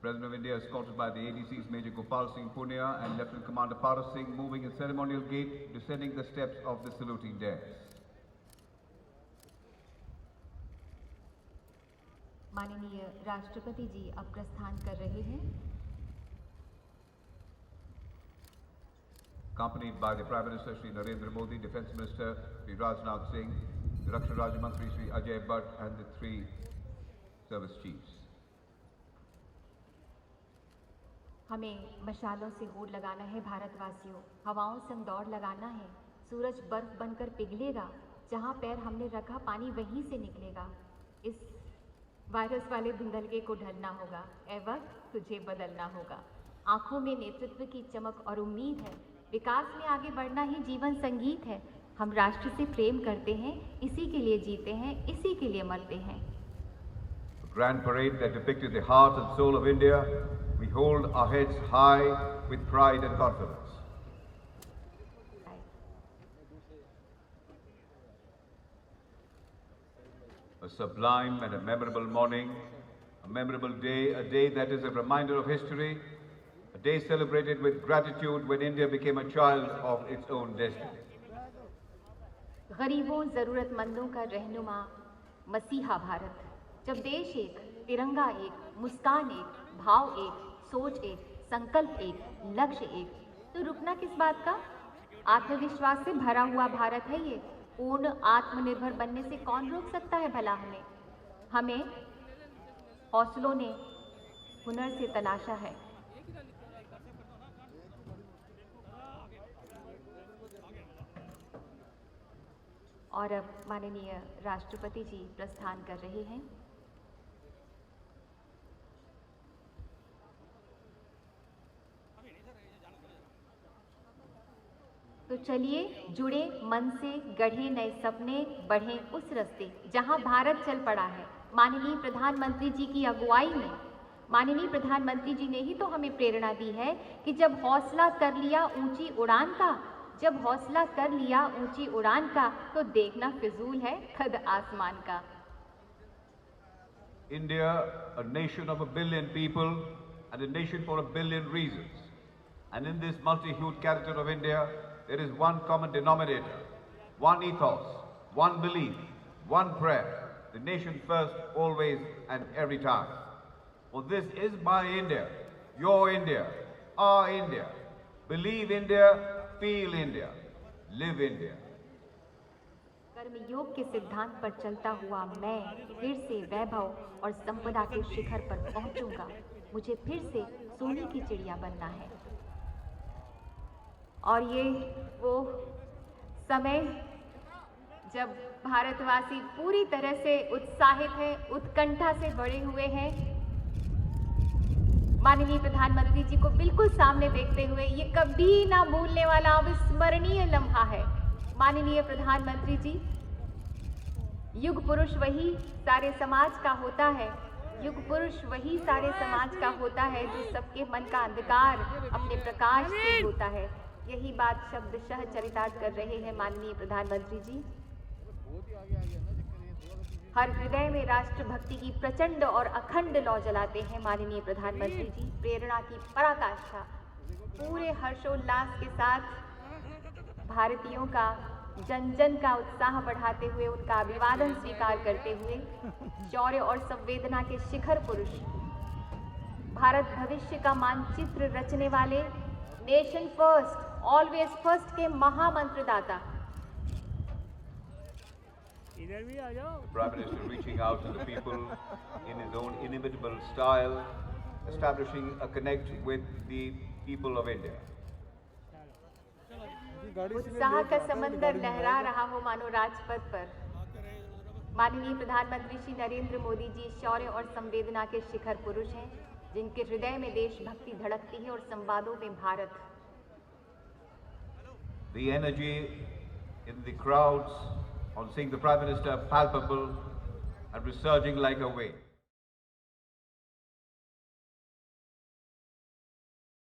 President of India, escorted by the ADC's Major Gopal Singh Punia and Lieutenant Commander Paras Singh, moving in ceremonial gait, descending the steps of the saluting dais. माननीय राष्ट्रपति जी अब प्रस्थान कर रहे हैं। Accompanied by the Prime Minister Shri Narendra Modi, Defence Minister Shri Rajnath Singh, the Raksha Raj Mantri Shri Ajay Bhatt and the three service chiefs. हमें मशालों से होड़ लगाना है भारतवासियों, हवाओं से हम दौड़ लगाना है। सूरज बर्फ बनकर पिघलेगा, जहां पैर हमने रखा पानी वहीं से निकलेगा। इस वायरस वाले धुंधलके को ढलना होगा, ए वक्त तुझे बदलना होगा। आंखों में नेतृत्व की चमक और उम्मीद है, विकास में आगे बढ़ना ही जीवन संगीत है। हम राष्ट्र से प्रेम करते हैं, इसी के लिए जीते हैं, इसी के लिए मरते हैं। Grand parade that depicted the heart and soul of India, we hold our heads high with pride and confidence. A sublime and a memorable morning, a memorable day, a day that is a reminder of history, a day celebrated with gratitude when India became a child of its own destiny. गरीबों जरूरतमंदों का रहनुमा मसीहा भारत, जब देश एक, तिरंगा एक, मुस्कान एक, भाव एक, सोच एक, संकल्प एक, लक्ष्य एक, तो रुकना किस बात का? आत्मविश्वास से भरा हुआ भारत है ये। पूर्ण आत्मनिर्भर बनने से कौन रोक सकता है भला हमें? हमें हौसलों ने हुनर से तलाशा है। और अब माननीय राष्ट्रपति जी प्रस्थान कर रहे हैं। तो चलिए जुड़े मन से, गढ़े नए सपने, बढ़े उस रास्ते जहां भारत चल पड़ा है। माननीय प्रधानमंत्री जी की अगुवाई में, माननीय प्रधानमंत्री जी ने ही तो हमें प्रेरणा दी है कि जब हौसला कर लिया ऊंची उड़ान का, जब हौसला कर लिया ऊंची उड़ान का, तो देखना फिजूल है खद आसमान का। India, a nation of a billion people and a nation for a billion reasons. And in this multi-hued character of India, there is one common denominator, one ethos, one belief, one prayer, the nation first, always and every time. For this is my India, your India, our India. Believe India, feel India, live India. कर्मयोग के सिद्धांत पर चलता हुआ मैं फिर से वैभव और संपदा के शिखर पर पहुंचूंगा। मुझे फिर से सोने की चिड़िया बनना है। और ये वो समय जब भारतवासी पूरी तरह से उत्साहित है, उत्कंठा से भरे हुए हैं। माननीय प्रधानमंत्री जी को बिल्कुल सामने देखते हुए ये कभी ना भूलने वाला अविस्मरणीय लम्हा है। माननीय प्रधानमंत्री जी, युग पुरुष वही सारे समाज का होता है, युग पुरुष वही सारे समाज का होता है जो सबके मन का अंधकार अपने प्रकाश से होता है। यही बात शब्दशः चरितार्थ कर रहे हैं माननीय प्रधानमंत्री जी। हर हृदय में राष्ट्रभक्ति की प्रचंड और अखंड लौ जलाते हैं माननीय प्रधानमंत्री जी। प्रेरणा की पराकाष्ठा पूरे हर्षोल्लास के साथ भारतीयों का, जन जन का उत्साह बढ़ाते हुए, उनका अभिवादन स्वीकार करते हुए, शौर्य और संवेदना के शिखर पुरुष, भारत भविष्य का मानचित्र रचने वाले, नेशन फर्स्ट ऑलवेज फर्स्ट के महामंत्रदाता, Prime Minister reaching out to the people in his own inimitable style, establishing a connect with the people of India. उत्साह का समंदर लहरा रहा हो मानो राजपथ पर। माननीय प्रधानमंत्री श्री नरेंद्र मोदी जी शौर्य और संवेदना के शिखर पुरुष हैं, जिनके हृदय में देशभक्ति धड़कती है और संवादों में Bharat. The energy in the crowds on seeing the Prime Minister palpable and resurging like a wave.